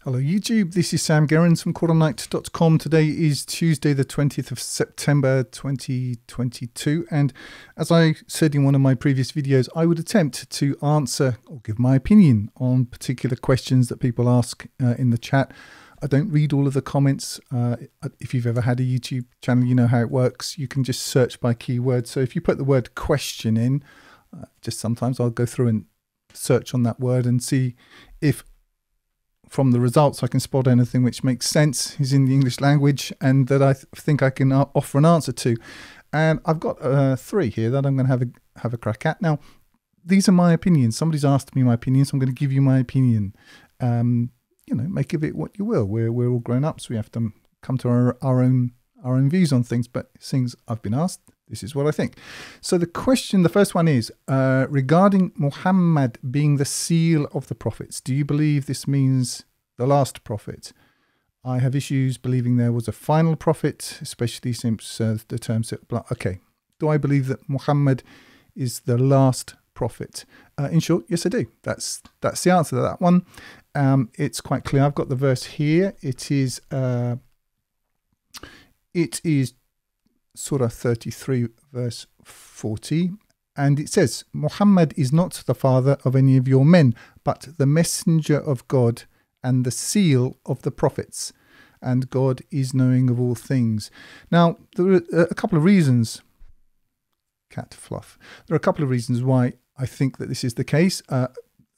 Hello YouTube, this is Sam Gerrans from Qur'anite.com. Today is Tuesday the 20th of September 2022, and as I said in one of my previous videos, I would attempt to answer or give my opinion on particular questions that people ask in the chat. I don't read all of the comments. If you've ever had a YouTube channel, you know how it works. You can just search by keyword. So if you put the word question in, just sometimes I'll go through and search on that word and see if from the results I can spot anything which makes sense, is in the English language, and that I think I can offer an answer to. And I've got three here that I'm going to have a crack at. Now, these are my opinions. Somebody's asked me my opinion, so I'm going to give you my opinion. You know, make of it what you will. We're all grown ups. We have to come to our own views on things. But things I've been asked, this is what I think. So the first one is regarding Muhammad being the seal of the prophets. Do you believe this means the last prophet? I have issues believing there was a final prophet, especially since the term said. Okay, do I believe that Muhammad is the last prophet? In short, yes, I do. That's the answer to that one. It's quite clear. I've got the verse here. It is Surah 33 verse 40, and it says, Muhammad is not the father of any of your men, but the messenger of God and the seal of the prophets, and God is knowing of all things. Now, there are a couple of reasons, cat fluff, there are a couple of reasons why I think that this is the case.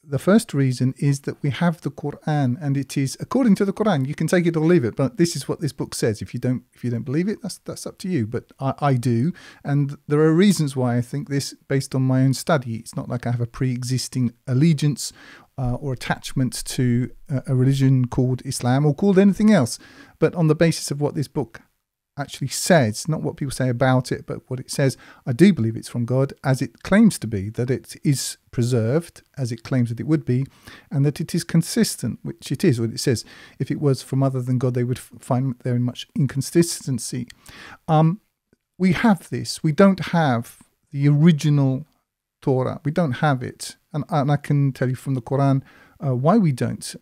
The first reason is that we have the Qur'an, and it is according to the Qur'an. You can take it or leave it, but this is what this book says. If you don't believe it, that's up to you. But I do, and there are reasons why I think this, based on my own study. It's not like I have a pre-existing allegiance or attachment to a religion called Islam or called anything else, but on the basis of what this book actually says, not what people say about it, but what it says. I do believe it's from God, as it claims to be, that it is preserved as it claims that it would be, and that it is consistent, which it is. What it says, if it was from other than God, they would find there much inconsistency. We have this. We don't have the original Torah. We don't have it, and I can tell you from the Quran why we don't.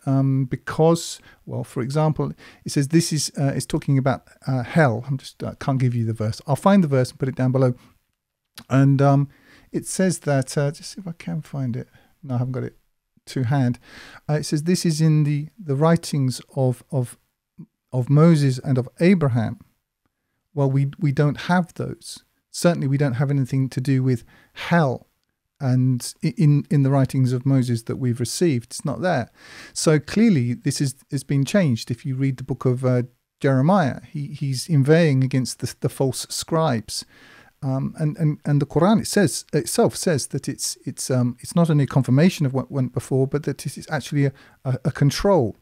Because, well, for example, it says this is it's talking about hell. I can't give you the verse. I'll find the verse and put it down below. And it says that, just see if I can find it. No, I haven't got it to hand. It says this is in the writings of Moses and of Abraham. Well, we don't have those. Certainly we don't have anything to do with hell. And in the writings of Moses that we've received, it's not there. So clearly this has been changed. If you read the book of Jeremiah, he's inveighing against the false scribes. And the Quran itself says that it's not only a confirmation of what went before, but that it is actually a control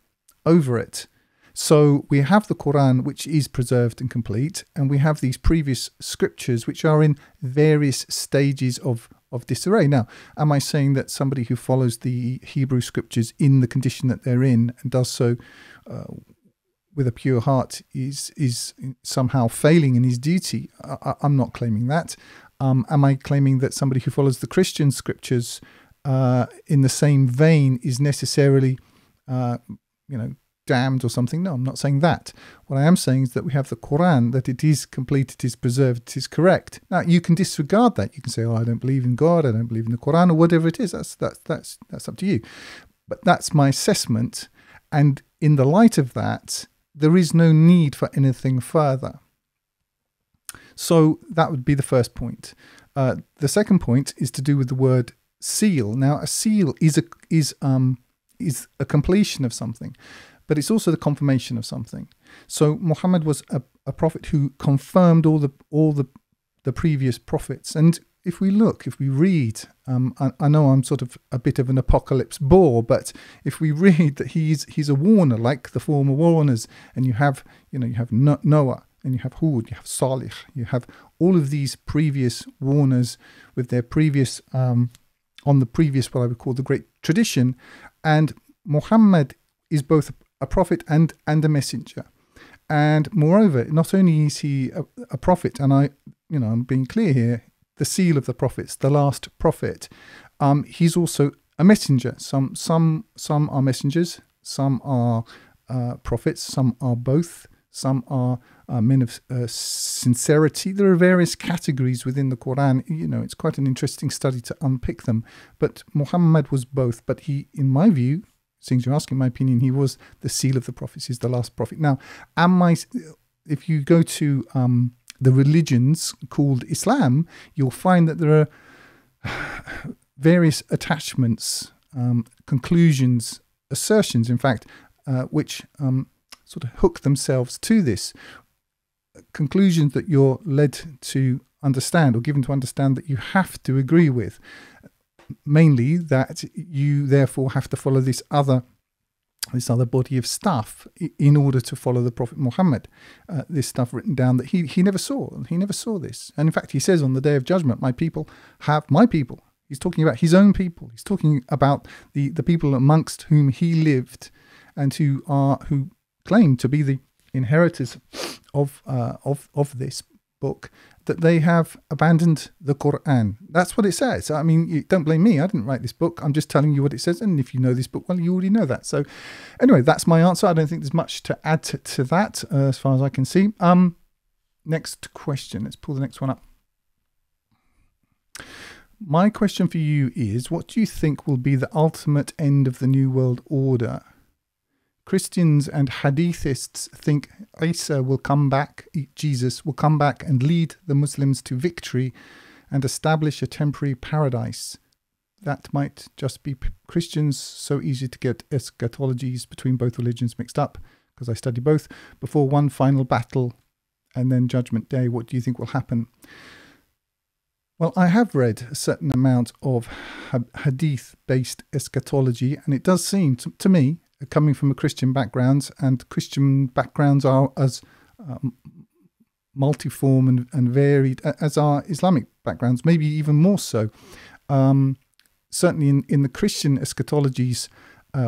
over it. So we have the Quran, which is preserved and complete, and we have these previous scriptures which are in various stages of disarray. Now, am I saying that somebody who follows the Hebrew scriptures in the condition that they're in and does so with a pure heart is somehow failing in his duty? I'm not claiming that. Am I claiming that somebody who follows the Christian scriptures in the same vein is necessarily, damned or something? No, I'm not saying that. What I am saying is that we have the Quran, that it is complete, it is preserved, it is correct. Now, you can disregard that. You can say, oh, I don't believe in God, I don't believe in the Quran, or whatever it is. That's up to you. But that's my assessment. And in the light of that, there is no need for anything further. So that would be the first point. The second point is to do with the word seal. Now, a seal is a completion of something, but it's also the confirmation of something. So Muhammad was a prophet who confirmed all the previous prophets. And if we read, I know I'm sort of a bit of an apocalypse bore, but if we read that he's a warner, like the former warners, and you have Noah, and you have Hud, you have Salih, you have all of these previous warners with their previous on the previous, what I would call the great tradition, and Muhammad is both a prophet and a messenger. And moreover, not only is he a prophet, and I'm being clear here, the seal of the prophets, the last prophet, he's also a messenger. Some are messengers, some are prophets. Some are both. Some are men of sincerity. There are various categories within the Qur'an. It's quite an interesting study to unpick them. But Muhammad was both. But he, in my view, since you're asking my opinion, he was the seal of the prophets. He's the last prophet. Now, if you go to the religions called Islam, you'll find that there are various attachments, conclusions, assertions, in fact, which sort of hook themselves to this. Conclusions that you're led to understand or given to understand that you have to agree with. Mainly that you therefore have to follow this other body of stuff in order to follow the Prophet Muhammad. This stuff written down that he never saw. He never saw this. And in fact, he says on the Day of Judgment, my people have my people. He's talking about his own people. He's talking about the people amongst whom he lived and who claim to be the inheritors of this book, that they have abandoned the Qur'an. That's what it says. I mean, don't blame me. I didn't write this book. I'm just telling you what it says. And if you know this book, well, you already know that. So anyway, that's my answer. I don't think there's much to add to that as far as I can see. Next question. Let's pull the next one up. My question for you is, what do you think will be the ultimate end of the New World Order? Christians and hadithists think Isa will come back, Jesus will come back and lead the Muslims to victory and establish a temporary paradise. That might just be Christians, so easy to get eschatologies between both religions mixed up, because I study both, before one final battle and then Judgment Day. What do you think will happen? Well, I have read a certain amount of hadith-based eschatology, and it does seem to me, coming from a Christian background, and Christian backgrounds are as multiform and varied as are Islamic backgrounds, maybe even more so. Certainly in the Christian eschatologies,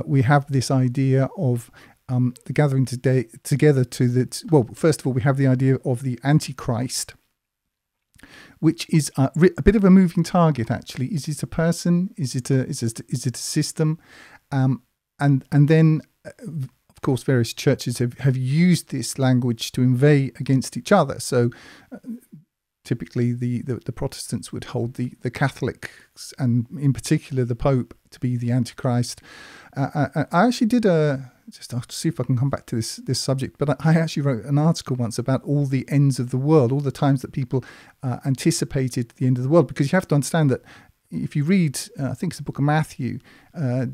we have this idea of the gathering together to the... Well, first of all, we have the idea of the Antichrist, which is a bit of a moving target, actually. Is it a person? Is it a system? And then, of course, various churches have used this language to inveigh against each other. So typically the Protestants would hold the Catholics, and in particular the Pope, to be the Antichrist. I actually did just I'll see if I can come back to this subject, but I actually wrote an article once about all the ends of the world, all the times that people anticipated the end of the world, because you have to understand that if you read, I think it's the book of Matthew,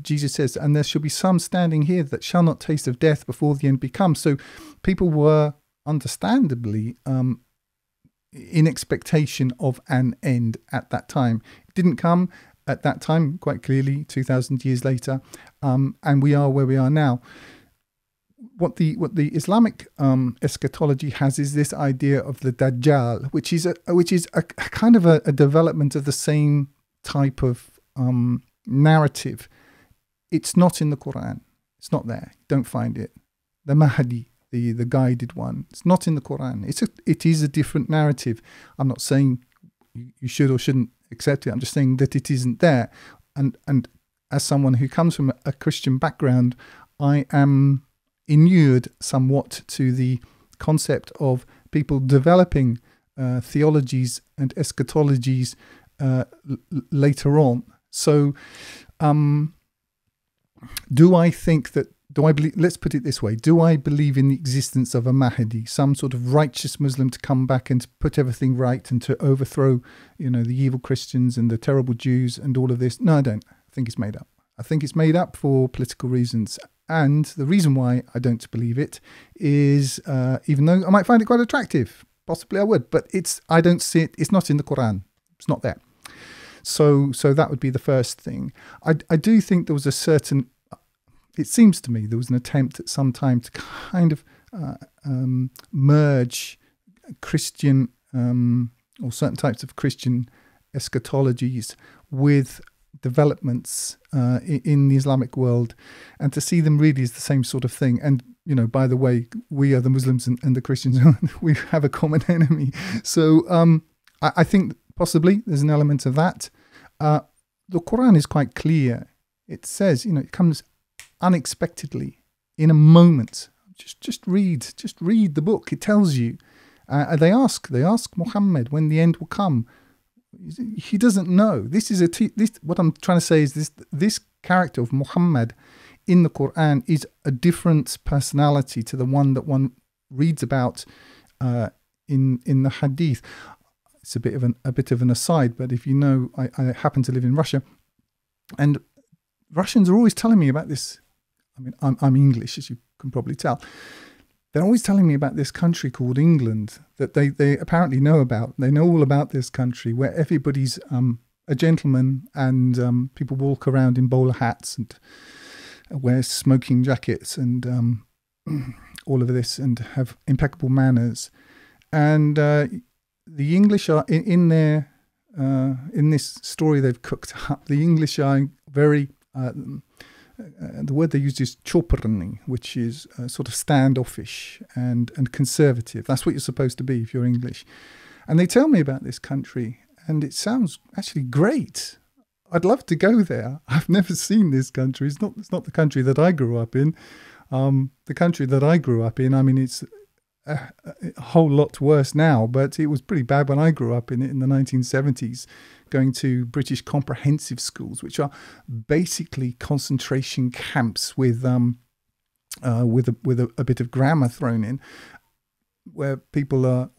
Jesus says, and there shall be some standing here that shall not taste of death before the end be come. So people were understandably in expectation of an end at that time. It didn't come at that time, quite clearly, 2,000 years later, and we are where we are now. What the Islamic eschatology has is this idea of the Dajjal, which is a kind of a development of the same type of narrative. It's not in the Qur'an. It's not there. Don't find it. The Mahdi, the guided one, it's not in the Qur'an. It is a different narrative. I'm not saying you should or shouldn't accept it. I'm just saying that it isn't there. And as someone who comes from a Christian background, I am inured somewhat to the concept of people developing theologies and eschatologies later on. So do I believe, let's put it this way, do I believe in the existence of a Mahdi, some sort of righteous Muslim to come back and to put everything right and to overthrow, the evil Christians and the terrible Jews and all of this? No, I don't. I think it's made up. I think it's made up for political reasons. And the reason why I don't believe it is, even though I might find it quite attractive, possibly I would, but I don't see it. It's not in the Qur'an. It's not there. So that would be the first thing. I do think there was it seems to me there was an attempt at some time to kind of merge Christian or certain types of Christian eschatologies with developments in the Islamic world, and to see them really as the same sort of thing. And by the way, we are the Muslims and the Christians. We have a common enemy. So I think possibly there's an element of that. The Quran is quite clear. It says, it comes unexpectedly. in a moment. Just read the book. It tells you. They ask Muhammad when the end will come. He doesn't know. This is what I'm trying to say is this character of Muhammad in the Qur'an is a different personality to the one that one reads about in the hadith. It's a bit of an aside, but if you know, I happen to live in Russia, and Russians are always telling me about this. I mean, I'm English, as you can probably tell. They're always telling me about this country called England that they apparently know about. They know all about this country where everybody's a gentleman, and people walk around in bowler hats and wear smoking jackets and all of this, and have impeccable manners. And the English are in this story they've cooked up. The English are very the word they use is čoprný, which is sort of standoffish and conservative. That's what you're supposed to be if you're English. And they tell me about this country, and it sounds actually great. I'd love to go there. I've never seen this country. It's not the country that I grew up in. The country that I grew up in, I mean, it's a whole lot worse now, but it was pretty bad when I grew up in it in the 1970s, going to British comprehensive schools, which are basically concentration camps with a bit of grammar thrown in, where people are,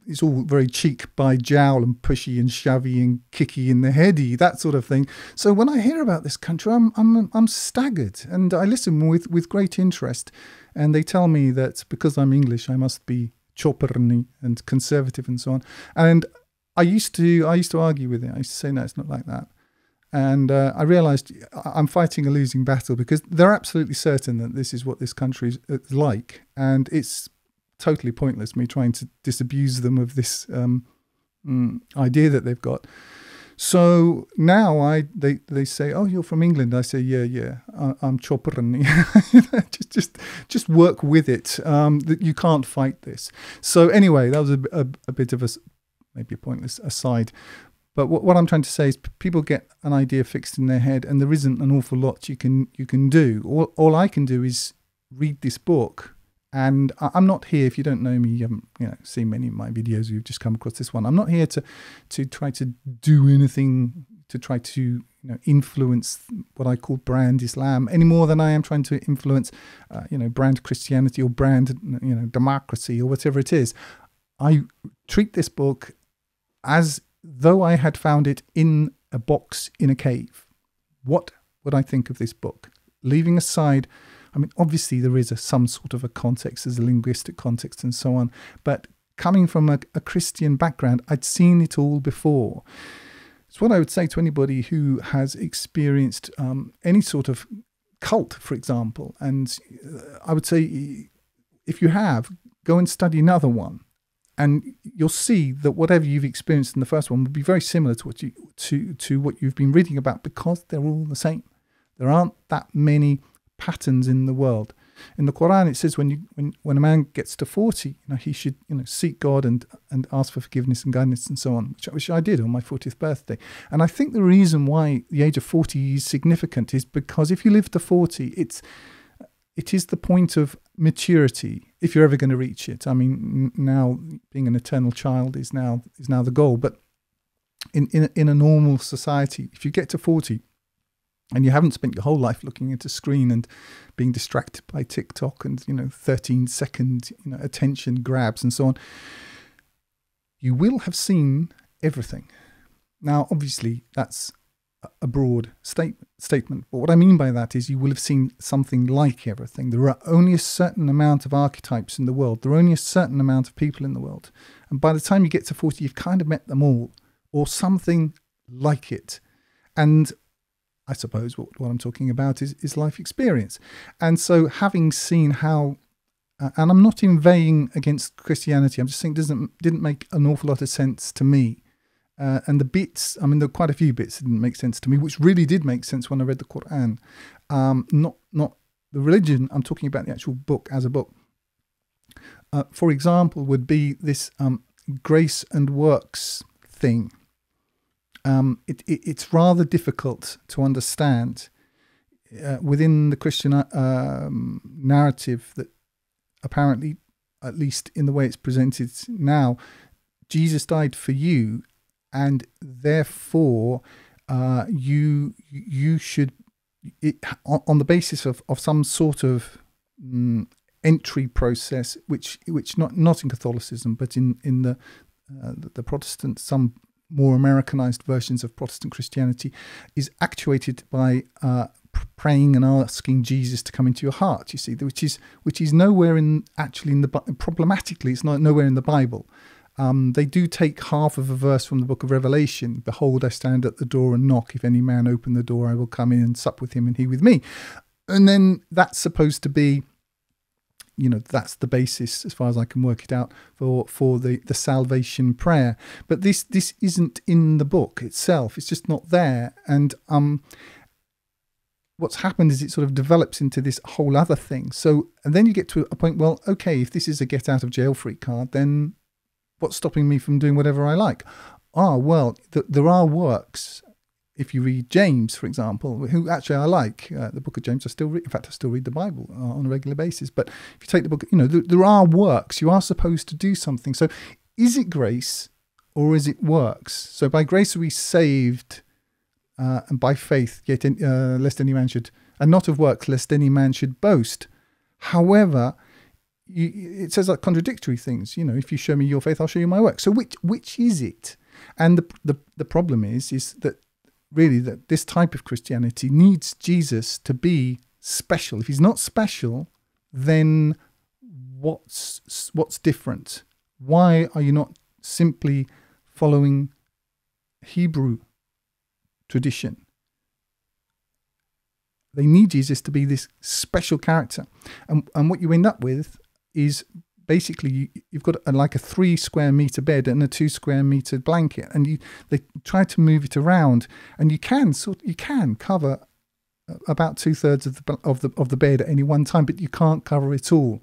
it's all very cheek by jowl and pushy and shovey and kicky in the heady, that sort of thing. So when I hear about this country, I'm staggered, and I listen with great interest. And they tell me that because I'm English, I must be čoprný and conservative and so on. And I used to argue with it. I used to say, no, it's not like that. And I realised I'm fighting a losing battle, because they're absolutely certain that this is what this country is like, and it's totally pointless me trying to disabuse them of this idea that they've got. So now they say, oh, you're from England. I say, yeah, I'm čoprný. just work with it. That you can't fight this. So anyway, that was a bit of maybe a pointless aside. But what I'm trying to say is people get an idea fixed in their head, and there isn't an awful lot you can do. All I can do is read this book. And I'm not here, if you don't know me, you haven't seen many of my videos, you've just come across this one. I'm not here to try to do anything, to try to influence what I call brand Islam, any more than I am trying to influence, brand Christianity or brand, democracy or whatever it is. I treat this book as though I had found it in a box in a cave. What would I think of this book? Leaving aside, I mean, obviously there is some sort of a context, there's a linguistic context and so on, but coming from a Christian background, I'd seen it all before. It's what I would say to anybody who has experienced any sort of cult, for example, and I would say, if you have, go and study another one, and you'll see that whatever you've experienced in the first one will be very similar to what you've been reading about, because they're all the same. There aren't that many patterns in the world. In the Qur'an, it says when a man gets to 40, he should seek God and ask for forgiveness and guidance and so on, which I did on my 40th birthday. And I think the reason why the age of 40 is significant is because if you live to 40, it is the point of maturity, if you're ever going to reach it. I mean, now being an eternal child is now the goal, but in a normal society, if you get to 40, and you haven't spent your whole life looking at a screen and being distracted by TikTok and 13-second attention grabs and so on, you will have seen everything. Now, obviously, that's a broad statement, but what I mean by that is you will have seen something like everything. There are only a certain amount of archetypes in the world. There are only a certain amount of people in the world, and by the time you get to 40, you've kind of met them all, or something like it. And I suppose what I'm talking about is life experience. And so having seen how, and I'm not inveighing against Christianity, I'm just saying it didn't make an awful lot of sense to me. And the bits, I mean, there are quite a few bits that didn't make sense to me, which really did make sense when I read the Qur'an. Not the religion, I'm talking about the actual book as a book. For example, would be this grace and works thing. It's rather difficult to understand. within the Christian narrative that apparently, at least in the way it's presented now, Jesus died for you, and therefore you should, on the basis of some sort of entry process, which not in Catholicism, but in the Protestant, some more Americanized versions of Protestant Christianity, is actuated by praying and asking Jesus to come into your heart. You see, which is nowhere problematically, it's not nowhere in the Bible. They do take half of a verse from the book of Revelation. Behold, I stand at the door and knock. If any man open the door, I will come in and sup with him and he with me. And then that's supposed to be, that's the basis, as far as I can work it out, for the salvation prayer. But this isn't in the book itself. It's just not there. And what's happened is it sort of develops into this whole other thing. So, and then you get to a point, well, okay, if this is a get out of jail free card, then what's stopping me from doing whatever I like? Well, there are works. If you read James, for example, who actually I like, the book of James, I still read the Bible on a regular basis. But if you take the book, there are works. You are supposed to do something. So is it grace or is it works? So by grace are we saved, and by faith, yet lest any man should, and not of works, lest any man should boast. However, it says like contradictory things. If you show me your faith, I'll show you my work. So which is it? And the problem is that really that this type of Christianity needs Jesus to be special. If he's not special, then what's different? Why are you not simply following Hebrew tradition? They need Jesus to be this special character. And what you end up with is basically you've got like a 3 square meter bed and a 2 square meter blanket, and they try to move it around, and you can cover about 2/3 of the bed at any one time, but you can't cover it all.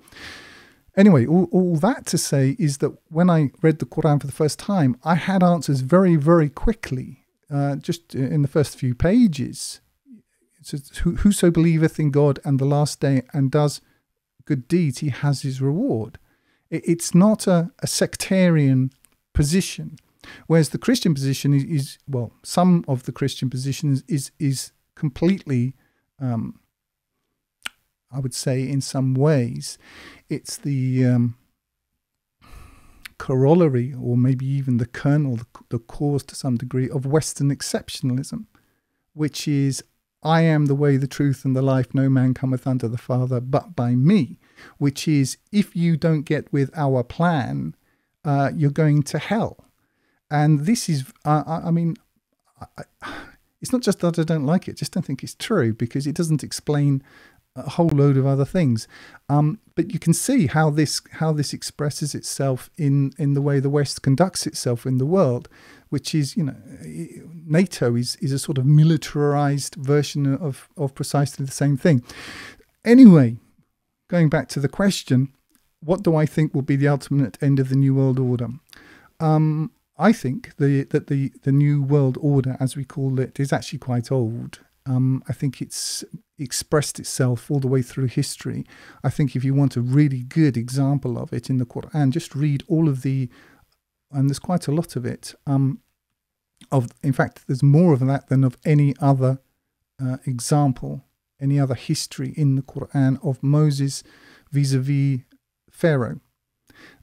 Anyway, all that to say is that when I read the Qur'an for the first time, I had answers very, very quickly, just in the first few pages. It says, whoso believeth in God and the last day and does good deeds, he has his reward. It's not a sectarian position, whereas the Christian position is some of the Christian position is completely, I would say in some ways, it's the corollary, or maybe even the kernel, the cause to some degree, of Western exceptionalism, which is, I am the way, the truth, and the life. No man cometh unto the Father but by me. Which is, if you don't get with our plan, you're going to hell. And this is, it's not just that I don't like it, just don't think it's true, because it doesn't explain a whole load of other things. But you can see how this expresses itself in the way the West conducts itself in the world, which is, NATO is a sort of militarized version of precisely the same thing. Anyway, going back to the question, what do I think will be the ultimate end of the New World Order? I think that the New World Order, as we call it, is actually quite old. I think it's expressed itself all the way through history. I think if you want a really good example of it in the Qur'an, just read all of and there's quite a lot of it. In fact, there's more of that than of any other example, any other history in the Qur'an of Moses vis-a-vis Pharaoh.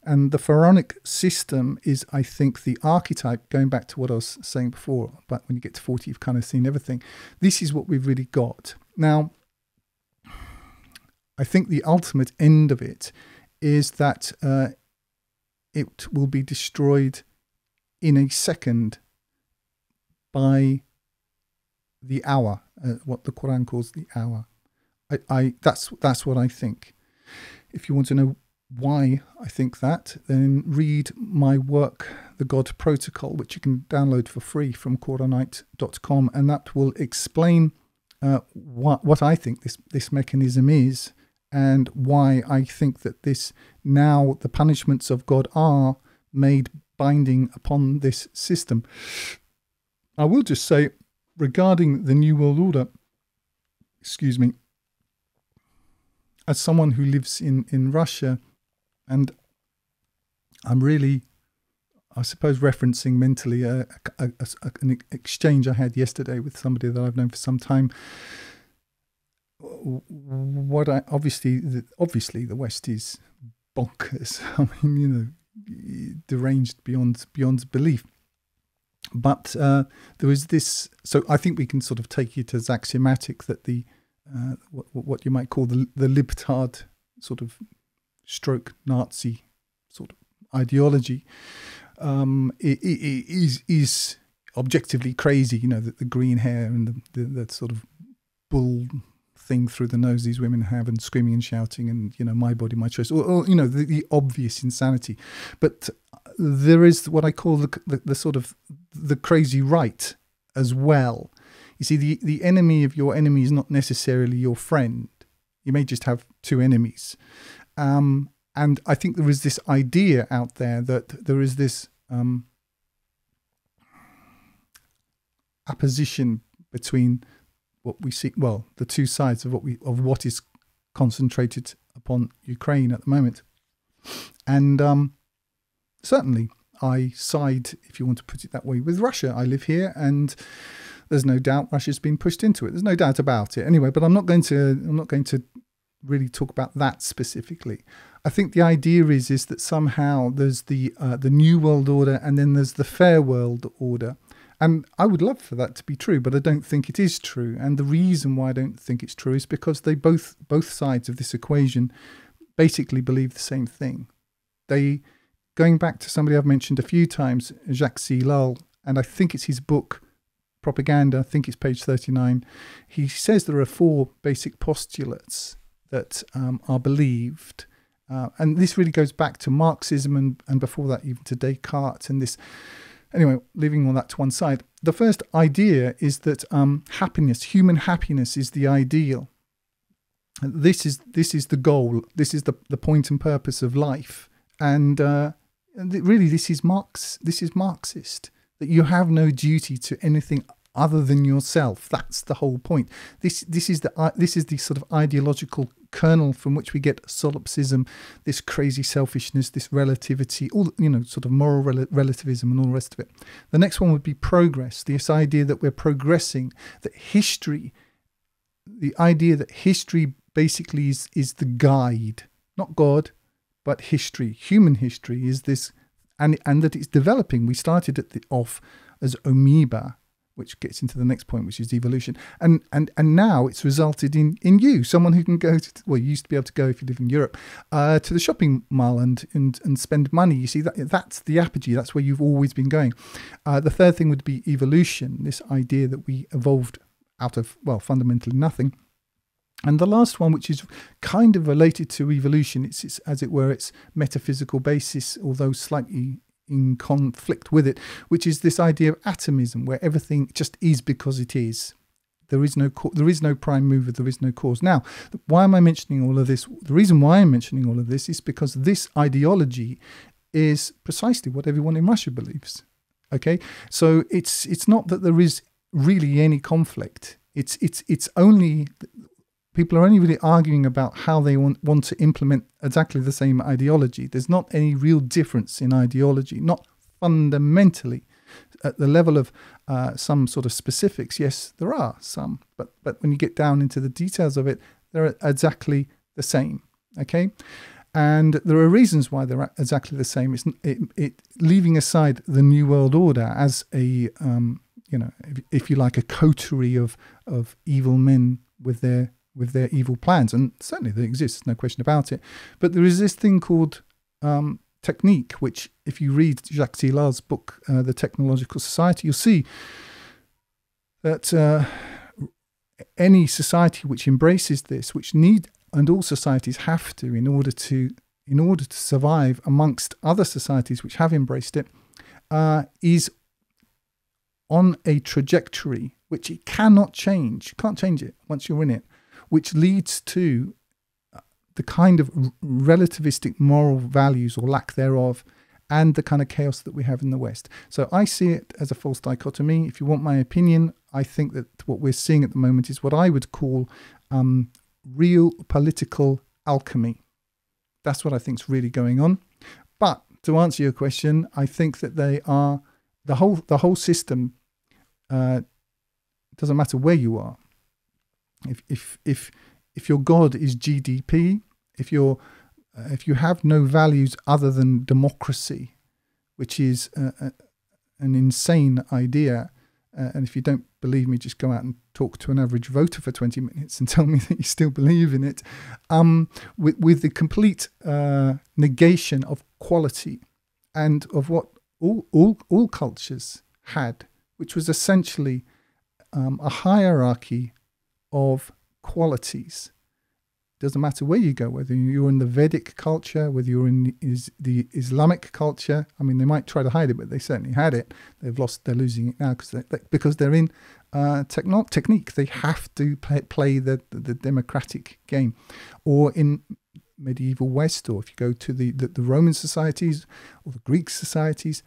And the pharaonic system is, I think, the archetype, going back to what I was saying before, but when you get to 40, you've kind of seen everything. This is what we've really got. Now, I think the ultimate end of it is that it will be destroyed in a second by the hour, what the Qur'an calls the hour. That's what I think. If you want to know why I think that, then read my work, The God Protocol, which you can download for free from Qur'anite.com, and that will explain what I think this mechanism is, and why I think that now the punishments of God are made binding upon this system. I will just say, regarding the New World Order, excuse me, as someone who lives in Russia, and I'm really, I suppose, referencing mentally an exchange I had yesterday with somebody that I've known for some time. Obviously the West is bonkers. I mean, you know, deranged beyond belief. But there is this. So I think we can sort of take it as axiomatic that the what you might call the libtard sort of stroke Nazi sort of ideology is objectively crazy. You know, the green hair and the sort of bull thing through the nose these women have, and screaming and shouting, and, you know, my body, my choice, or you know, the obvious insanity. But there is what I call the sort of the crazy right as well. You see, the enemy of your enemy is not necessarily your friend. You may just have two enemies. And I think there is this idea out there that there is this opposition between what we see, well, the two sides of what is concentrated upon Ukraine at the moment. And certainly I side, if you want to put it that way, with Russia. I live here, and there's no doubt Russia's been pushed into it. There's no doubt about it. Anyway, but I'm not going to really talk about that specifically. I think the idea is that somehow there's the New World Order, and then there's the Fair World Order. And I would love for that to be true, but I don't think it is true. And the reason why I don't think it's true is because they both sides of this equation basically believe the same thing. Going back to somebody I've mentioned a few times, Jacques Ellul, and I think it's his book, Propaganda, I think it's page 39, he says there are 4 basic postulates that are believed. And this really goes back to Marxism and before that even to Descartes and this. Anyway, leaving all that to one side, the first idea is that happiness, human happiness, is the ideal. This is the goal. This is the point and purpose of life. And really, this is Marxist. That you have no duty to anything other than yourself. That's the whole point. This is the sort of ideological kernel from which we get solipsism, this crazy selfishness, this relativity, all, you know, sort of moral relativism and all the rest of it. The next one would be progress. This idea that we're progressing, that history, the idea that history basically is the guide, not God, but history. Human history is this, and that it's developing. We started off as amoeba, which gets into the next point, which is evolution. And now it's resulted in you, someone who can go to, well, you used to be able to go if you live in Europe, to the shopping mall and spend money. You see, that's the apogee. That's where you've always been going. The third thing would be evolution, this idea that we evolved out of, well, fundamentally nothing. And the last one, which is kind of related to evolution, it's as it were, its metaphysical basis, although slightly in conflict with it, which is this idea of atomism, where everything just is because it is. There is no prime mover, there is no cause. Now, why am I mentioning all of this? The reason why I'm mentioning all of this is because this ideology is precisely what everyone in Russia believes. Okay, so it's not that there is really any conflict. It's only, people are only really arguing about how they want to implement exactly the same ideology. There's not any real difference in ideology, not fundamentally. At the level of some sort of specifics, yes, there are some, but when you get down into the details of it, they're exactly the same. Okay, and there are reasons why they're exactly the same. It's leaving aside the New World Order as a you know, if you like, a coterie of evil men with their evil plans, and certainly they exist, no question about it. But there is this thing called technique, which, if you read Jacques Ellul's book, The Technological Society, you'll see that any society which embraces this, which need, and all societies have to, in order to survive amongst other societies which have embraced it, is on a trajectory which it cannot change. You can't change it once you're in it, which leads to the kind of relativistic moral values or lack thereof, and the kind of chaos that we have in the West. So I see it as a false dichotomy. If you want my opinion, I think that what we're seeing at the moment is what I would call real political alchemy. That's what I think is really going on. But to answer your question, I think that they are the whole system. Doesn't matter where you are. If your God is GDP, if you have no values other than democracy, which is an insane idea, and if you don't believe me, just go out and talk to an average voter for 20 minutes and tell me that you still believe in it, with the complete negation of quality and of what all cultures had, which was essentially a hierarchy of qualities. Doesn't matter where you go, whether you're in the Vedic culture, whether you're in the Islamic culture. I mean, they might try to hide it, but they certainly had it. They're losing it now because they're in technique. They have to play the democratic game. Or in medieval West, or if you go to the Roman societies or the Greek societies,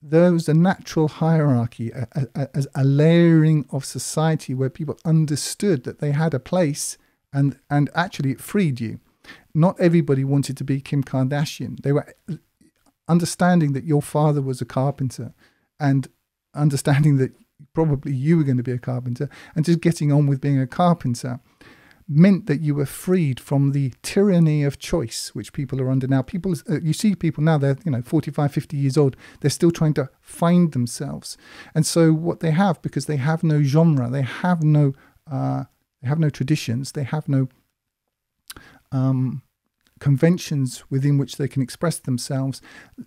there was a natural hierarchy, as a layering of society where people understood that they had a place. And actually it freed you. Not everybody wanted to be Kim Kardashian. They were understanding that your father was a carpenter and understanding that probably you were going to be a carpenter, and just getting on with being a carpenter meant that you were freed from the tyranny of choice, which people are under now. You see people now, they're 45, 50 years old. They're still trying to find themselves. And so what they have, because they have no genre, they have no traditions, they have no conventions within which they can express themselves.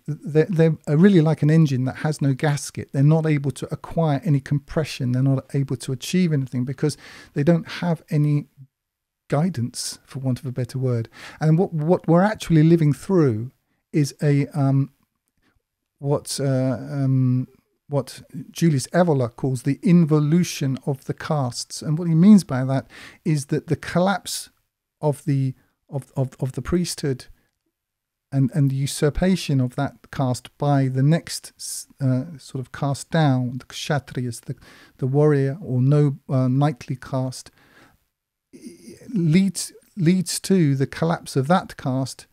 They're really like an engine that has no gasket. They're not able to acquire any compression. They're not able to achieve anything because they don't have any guidance, for want of a better word. And what we're actually living through is what Julius Evola calls the involution of the castes. And what he means by that is that the collapse of the priesthood and the usurpation of that caste by the next sort of caste down, the kshatriyas, the warrior or knightly caste, leads to the collapse of that caste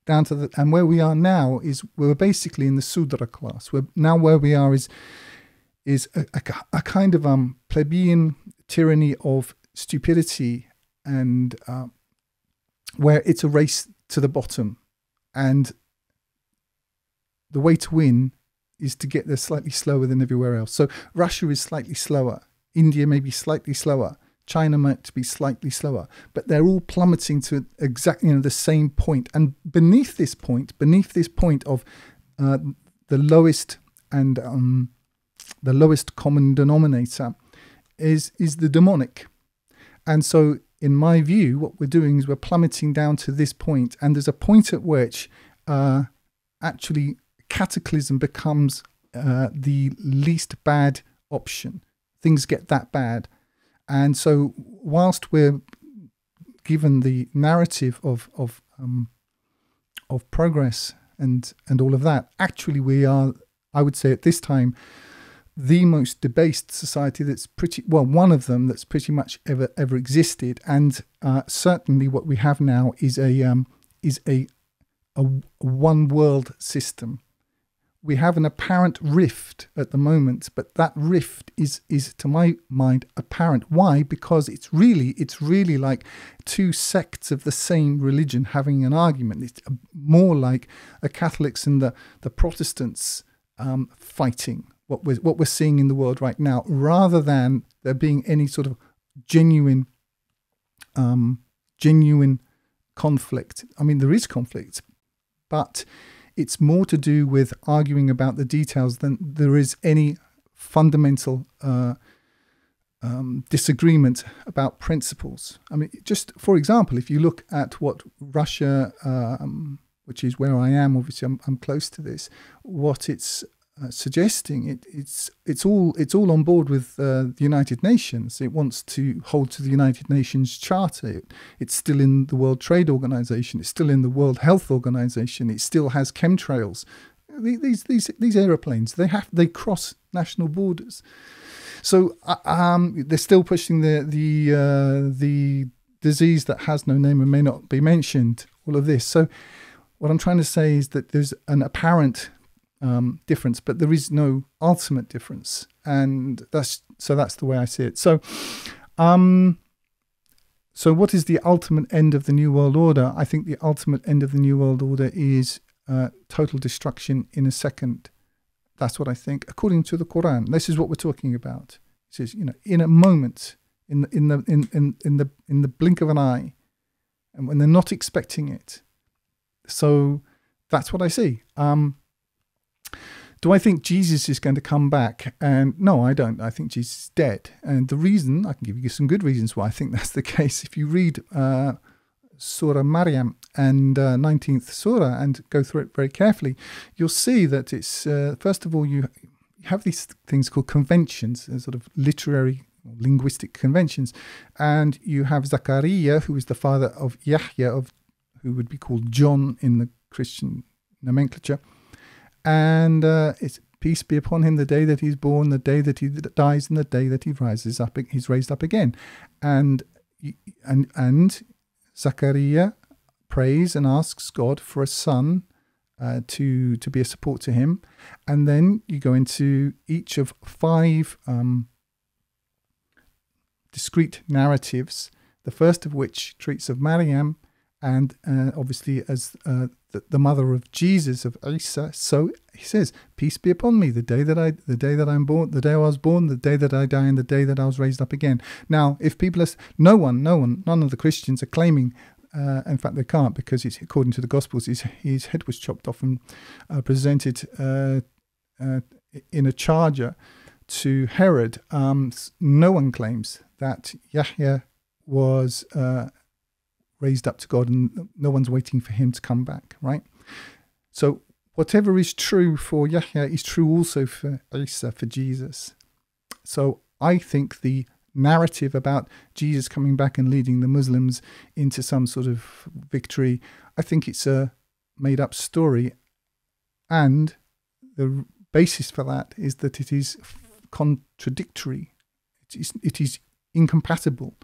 down to and where we are now is we're basically in the Sudra class. Where we are is a kind of plebeian tyranny of stupidity, and where it's a race to the bottom, and the way to win is to get there slightly slower than everywhere else. So Russia is slightly slower, India may be slightly slower, China might be slightly slower, but they're all plummeting to exactly the same point. And beneath this point of the lowest and the lowest common denominator is the demonic. And so, in my view, what we're doing is we're plummeting down to this point, and there's a point at which actually cataclysm becomes the least bad option. Things get that bad. And so, whilst we're given the narrative of progress and all of that, actually we are, I would say at this time, the most debased society that's one of them that's pretty much ever existed. And certainly, what we have now is a one world system. We have an apparent rift at the moment, but that rift is to my mind apparent. Why? Because it's really like two sects of the same religion having an argument. It's more like the Catholics and the Protestants fighting what we're seeing in the world right now, rather than there being any sort of genuine conflict. I mean, there is conflict, but it's more to do with arguing about the details than there is any fundamental disagreement about principles. I mean, just for example, if you look at what Russia, which is where I am, obviously I'm close to this, what it's suggesting, it's all on board with the United Nations. It wants to hold to the United Nations Charter. It's still in the World Trade Organization. It's still in the World Health Organization. It still has chemtrails. these aeroplanes, they cross national borders. So they're still pushing the disease that has no name and may not be mentioned, all of this. So what I'm trying to say is that there's an apparent difference, but there is no ultimate difference. And that's the way I see it. So so what is the ultimate end of the New World Order? I think the ultimate end of the New World Order is total destruction in a second. That's what I think, according to the Qur'an. This is what we're talking about. It says, in a moment, in the blink of an eye, and when they're not expecting it. So that's what I see. Do I think Jesus is going to come back? And no, I don't. I think Jesus is dead. And the reason, I can give you some good reasons why I think that's the case. If you read Surah Maryam and 19th Surah and go through it very carefully, you'll see that it's, first of all, you have these things called conventions, sort of literary, linguistic conventions. And you have Zachariah, who is the father of Yahya, who would be called John in the Christian nomenclature. And it's peace be upon him the day that he's born, the day that he dies, and the day that he rises up. He's raised up again. And Zachariah prays and asks God for a son to be a support to him. And then you go into each of 5 discrete narratives, the first of which treats of Maryam, and obviously as the mother of Jesus, of Isa. So he says, peace be upon me, the day that I'm born, the day I was born, the day that I die, and the day that I was raised up again. Now, if people are, none of the Christians are claiming, in fact they can't, because it's, according to the Gospels, his head was chopped off and presented in a charger to Herod. No one claims that Yahya was raised up to God, and no one's waiting for him to come back, right? So whatever is true for Yahya is true also for Isa, for Jesus. So I think the narrative about Jesus coming back and leading the Muslims into some sort of victory, I think it's a made-up story, and the basis for that is that it is contradictory. It is incompatible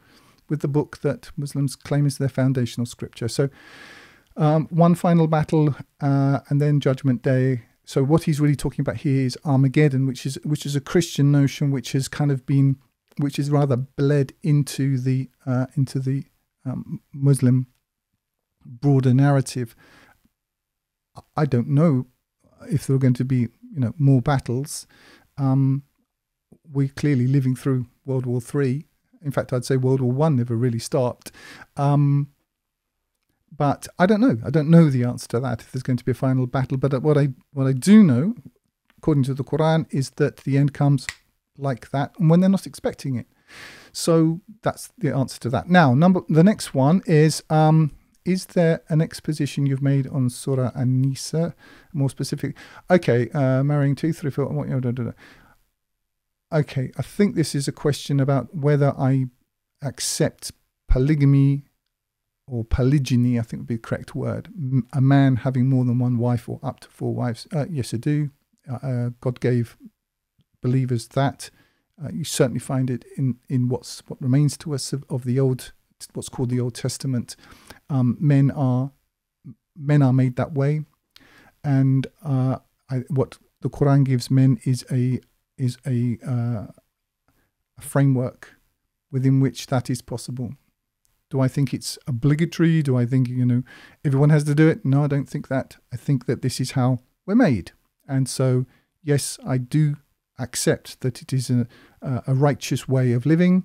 with the book that Muslims claim is their foundational scripture. So one final battle and then Judgment Day. So what he's really talking about here is Armageddon, which is a Christian notion which has kind of been, which is rather bled into the Muslim broader narrative. I don't know if there are going to be more battles. We're clearly living through World War III. In fact, I'd say World War I never really stopped. But I don't know. I don't know the answer to that, if there's going to be a final battle. But what I do know, according to the Qur'an, is that the end comes like that, and when they're not expecting it. So that's the answer to that. Now, the next one is there an exposition you've made on Surah An-Nisa, more specific? Okay, marrying 2, 3, 4... Okay, I think this is a question about whether I accept polygamy or polygyny, I think would be the correct word. A man having more than one wife or up to 4 wives. Yes, I do. God gave believers that. You certainly find it in what remains to us of the old, what's called the Old Testament. Men are made that way, and what the Quran gives men is a framework within which that is possible. Do I think it's obligatory? Do I think everyone has to do it? No, I don't think that. I think that this is how we're made, and so yes, I do accept that it is a righteous way of living.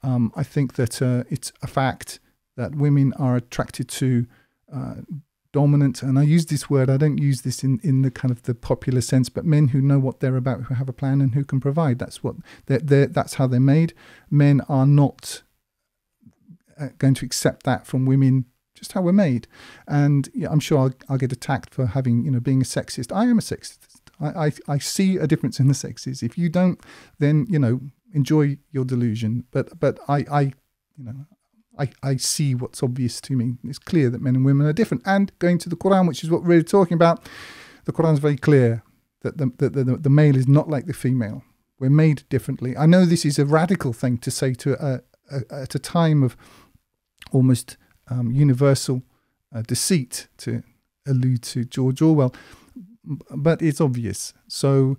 I think that it's a fact that women are attracted to dominant, and I use this word, I don't use this in the kind of the popular sense, but men who know what they're about, who have a plan and who can provide. That's what that's how they're made. Men are not going to accept that from women, just how we're made. And I'm sure I'll get attacked for having being a sexist. I am a sexist. I see a difference in the sexes. If you don't, then enjoy your delusion. But I see what's obvious to me. It's clear that men and women are different. And going to the Quran, which is what we're really talking about, the Qur'an is very clear that the male is not like the female. We're made differently. I know this is a radical thing to say to at a time of almost universal deceit, to allude to George Orwell, but it's obvious. So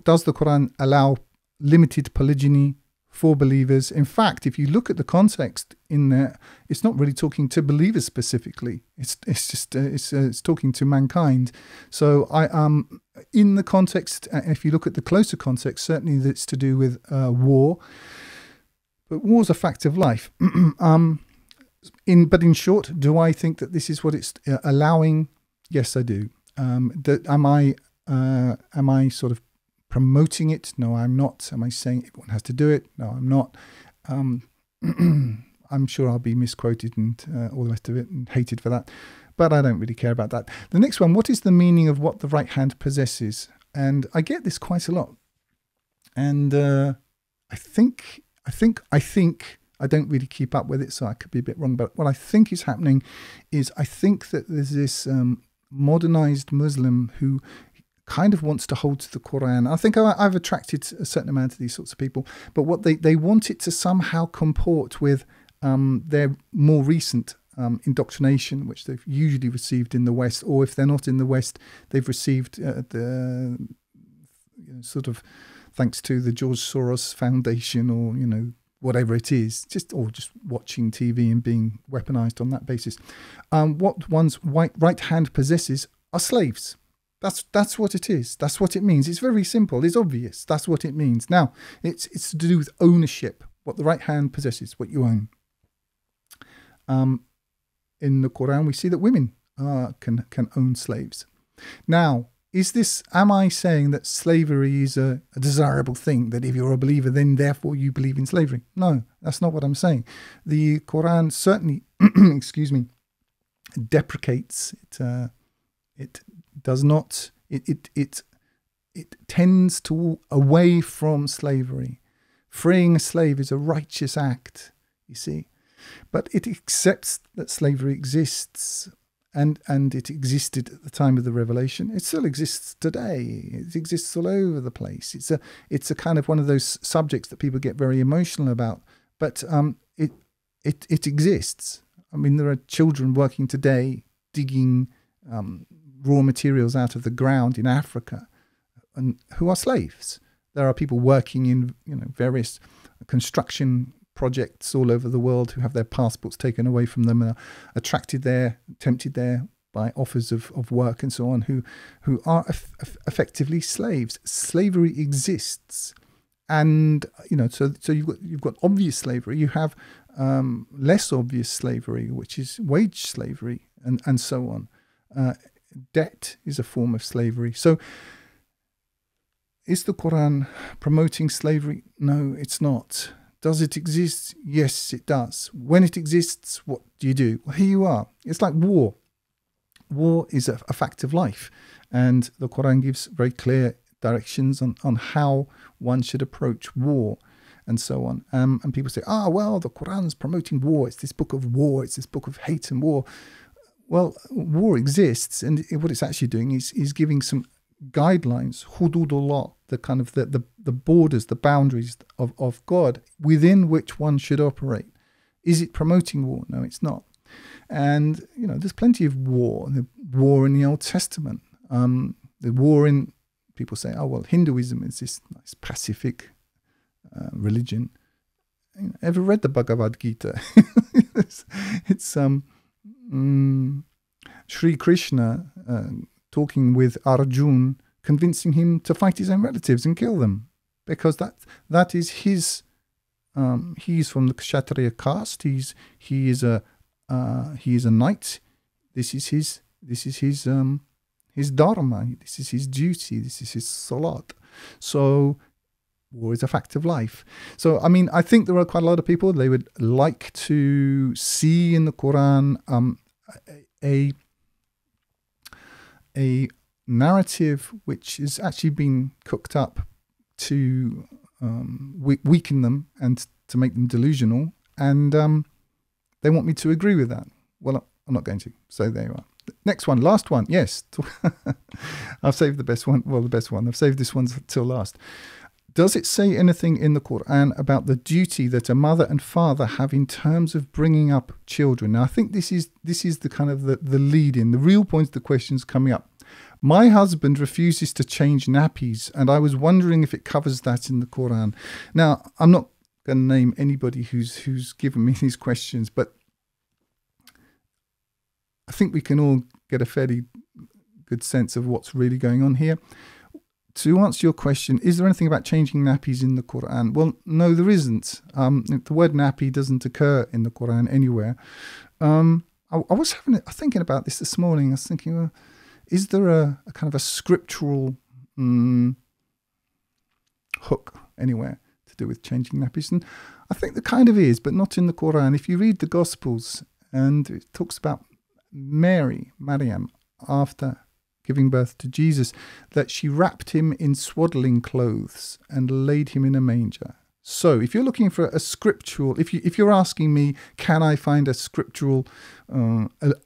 does the Qur'an allow limited polygyny for believers? In fact, if you look at the context in there, it's not really talking to believers specifically. It's talking to mankind. So in the context, if you look at the closer context, certainly that's to do with war. But war's a fact of life. But in short, do I think that this is what it's allowing? Yes, I do. Am I sort of promoting it? No, I'm not. Am I saying everyone has to do it? No, I'm not. I'm sure I'll be misquoted and all the rest of it and hated for that. But I don't really care about that. The next one, what is the meaning of what the right hand possesses? And I get this quite a lot. And I think I don't really keep up with it, so I could be a bit wrong. But what I think is happening is I think that there's this modernized Muslim who kind of wants to hold to the Qur'an. I think I've attracted a certain amount of these sorts of people, but what they want it to somehow comport with their more recent indoctrination, which they've usually received in the West, or if they're not in the West, they've received sort of thanks to the George Soros Foundation, or whatever it is, or just watching TV and being weaponized on that basis. What one's right hand possesses are slaves. That's what it is. That's what it means. It's very simple. It's obvious. That's what it means. Now, it's to do with ownership. What the right hand possesses, what you own. In the Quran, we see that women can own slaves. Now, am I saying that slavery is a desirable thing, that if you're a believer, then therefore you believe in slavery? No, that's not what I'm saying. The Quran certainly, excuse me, deprecates it. It does not. It tends to away from slavery. Freeing a slave is a righteous act, you see, but it accepts that slavery exists. And it existed at the time of the revelation. It still exists today. It exists all over the place. It's a kind of one of those subjects that people get very emotional about. But it exists. I mean, there are children working today digging raw materials out of the ground in Africa, and who are slaves. There are people working in various construction projects all over the world who have their passports taken away from them, are attracted there, tempted there by offers of work and so on, who are effectively slaves. Slavery exists, and so you've got obvious slavery. You have less obvious slavery, which is wage slavery, and so on. Debt is a form of slavery. So, is the Quran promoting slavery? No, it's not. Does it exist? Yes, it does. When it exists, what do you do? Well, here you are. It's like war. War is a fact of life. And the Quran gives very clear directions on how one should approach war and so on. And people say, well, the Quran's promoting war. It's this book of war. It's this book of hate and war. Well, war exists. And what it's actually doing is giving some guidelines, hududullah, the kind of the borders, the boundaries of God within which one should operate. Is it promoting war? No, it's not. And there's plenty of war. The war in the Old Testament, the war in, people say, Hinduism is this nice pacific religion. Ever read the Bhagavad Gita? it's Sri Krishna talking with Arjuna, convincing him to fight his own relatives and kill them, because that is his. He's from the Kshatriya caste. He is a knight. This is his dharma. This is his duty. This is his ṣalāt. So war is a fact of life. So I mean, I think there are quite a lot of people, they would like to see in the Quran a narrative which has actually been cooked up to weaken them and to make them delusional, and they want me to agree with that. Well, I'm not going to. So there you are. Next one, last one. Yes. I've saved the best one. Well, the best one. I've saved this one till last. Does it say anything in the Qur'an about the duty that a mother and father have in terms of bringing up children? Now, I think this is the kind of the lead in. The real point of the question's coming up. My husband refuses to change nappies, and I was wondering if it covers that in the Qur'an. Now, I'm not going to name anybody who's given me these questions, but I think we can all get a fairly good sense of what's really going on here. To answer your question, is there anything about changing nappies in the Qur'an? Well, no, there isn't. The word nappy doesn't occur in the Qur'an anywhere. I was thinking about this morning. I was thinking, well, is there a kind of a scriptural hook anywhere to do with changing nappies? And I think there kind of is, but not in the Qur'an. If you read the Gospels, and it talks about Maryam, after giving birth to Jesus, that she wrapped him in swaddling clothes and laid him in a manger. So if you're looking for a scriptural, if you're asking me, can I find a scriptural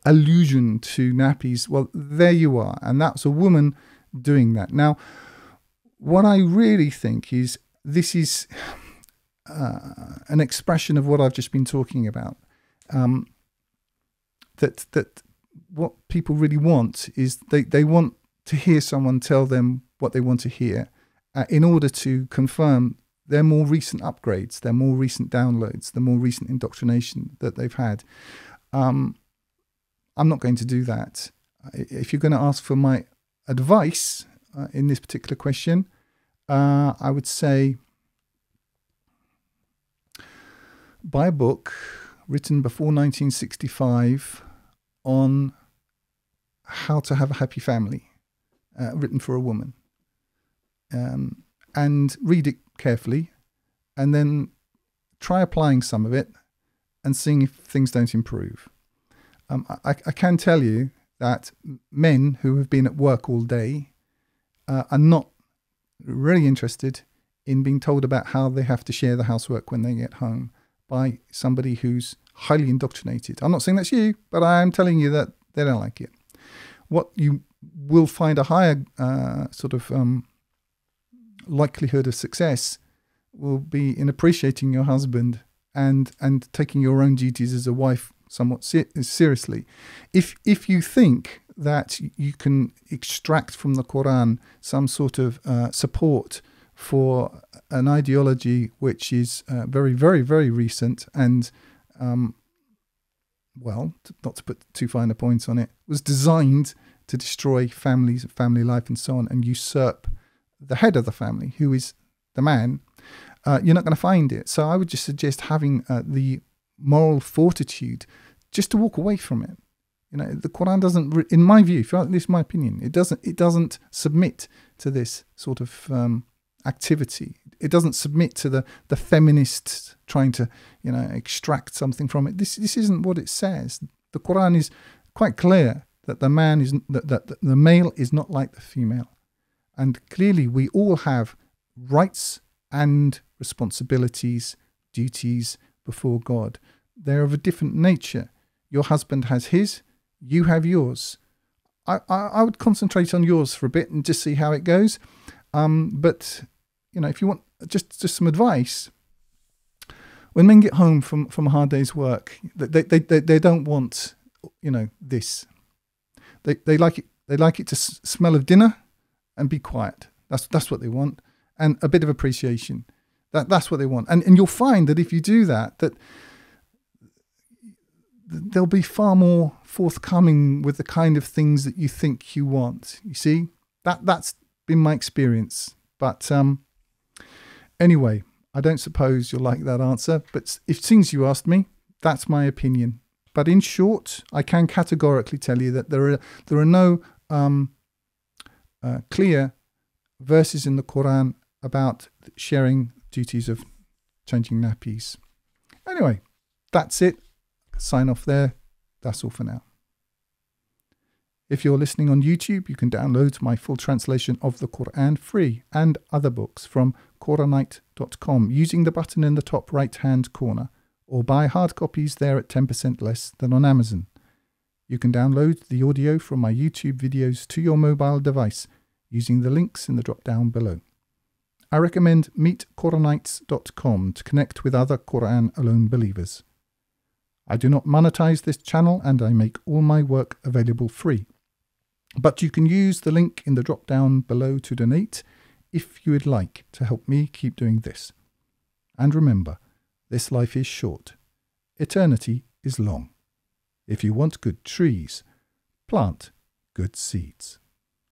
allusion to nappies? Well, there you are. And that's a woman doing that. Now, what I really think is this is an expression of what I've just been talking about. That what people really want is they want to hear someone tell them what they want to hear in order to confirm their more recent upgrades, their more recent downloads, the more recent indoctrination that they've had. I'm not going to do that. If you're going to ask for my advice in this particular question, I would say buy a book written before 1965 on how to have a happy family, written for a woman, and read it carefully, and then try applying some of it and seeing if things don't improve. I can tell you that men who have been at work all day are not really interested in being told about how they have to share the housework when they get home by somebody who's highly indoctrinated. I'm not saying that's you, but I am telling you that they don't like it. What you will find a higher likelihood of success will be in appreciating your husband and taking your own duties as a wife somewhat seriously. If you think that you can extract from the Qur'an some sort of support for an ideology which is very, very, very recent and well, not to put too fine a point on it, was designed to destroy families, family life and so on, and usurp the head of the family, who is the man, you're not going to find it. So I would just suggest having the moral fortitude just to walk away from it. You know, the Qur'an doesn't, in my view, this is my opinion, it doesn't submit to this sort of activity. It doesn't submit to the feminists trying to, extract something from it. This isn't what it says. The Qur'an is quite clear that the male is not like the female, and clearly we all have rights and responsibilities, duties before God. They're of a different nature. Your husband has his, you have yours. I would concentrate on yours for a bit and just see how it goes. But if you want just some advice, when men get home from a hard day's work, they don't want this. They like it. They like it to smell of dinner and be quiet. That's what they want, and a bit of appreciation. That's what they want. And you'll find that if you do that they'll be far more forthcoming with the kind of things that you think you want. You see, that's been my experience. But anyway, I don't suppose you'll like that answer. But if since you asked me, that's my opinion. But in short, I can categorically tell you that there are no clear verses in the Qur'an about sharing duties of changing nappies. Anyway, that's it. Sign off there. That's all for now. If you're listening on YouTube, you can download my full translation of the Qur'an free and other books from Qur'anite.com using the button in the top right hand corner, or buy hard copies there at 10% less than on Amazon. You can download the audio from my YouTube videos to your mobile device using the links in the drop-down below. I recommend meetquranites.com to connect with other Qur'an-alone believers. I do not monetize this channel and I make all my work available free. But you can use the link in the drop-down below to donate if you would like to help me keep doing this. And remember, this life is short. Eternity is long. If you want good trees, plant good seeds.